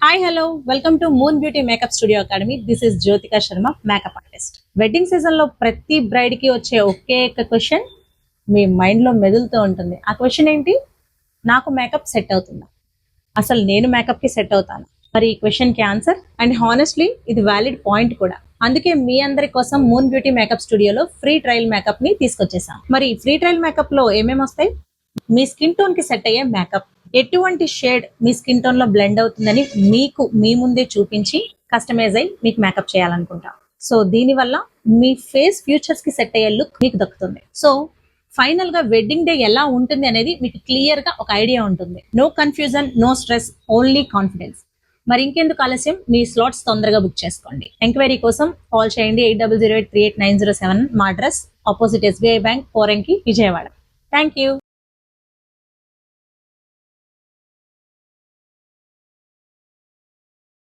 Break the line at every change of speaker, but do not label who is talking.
Hi hello welcome to moon beauty makeup studio academy. This is Jyothika Sharma, makeup artist. Wedding season లో ప్రతి braid కి వచ్చే ఒకే ఒక question మీ mind లో మెదులుతూ ఉంటుంది. ఆ క్వశ్చన్ ఏంటి? నాకు మేకప్ సెట్ అవుతుందా? అసలు నేను మేకప్ కి సెట్ అవుతాను? మరి ఈ క్వశ్చన్ కి ఆన్సర్, అండ్ హానెస్ట్లీ ఇది వ్యాలిడ్ పాయింట్ కూడా. అందుకే మీ అందరి కోసం మూన్ బ్యూటీ మేకప్ స్టూడియోలో ఫ్రీ ట్రయల్ మేకప్ ని తీసుకొచ్చేసాం. మరి ఫ్రీ ట్రయల్ మేకప్ లో ఏమేమి వస్తాయి? మీ స్కిన్ టోన్ కి సెట్ అయ్యే మేకప్, ఎటువంటి షేడ్ మీ స్కిన్ టోన్ లో బ్లెండ్ అవుతుందని మీకు మీ ముందే చూపించి కస్టమైజ్ అయి మీకు మేకప్ చేయాలనుకుంటాం. సో దీనివల్ల మీ ఫేస్ ఫ్యూచర్స్ కి సెట్ అయ్యే లుక్ మీకు దక్కుతుంది. సో ఫైనల్ గా వెడ్డింగ్ డే ఎలా ఉంటుంది అనేది మీకు క్లియర్ గా ఒక ఐడియా ఉంటుంది. No confusion, no stress, only confidence. మరి ఇంకెందుకు ఆలస్యం, మీ స్లాట్స్ తొందరగా బుక్ చేసుకోండి. ఎంక్వైరీ కోసం కాల్ చేయండి 8008389007. మా address opposite SBI bank, Poranki, Vijayawada. Thank you.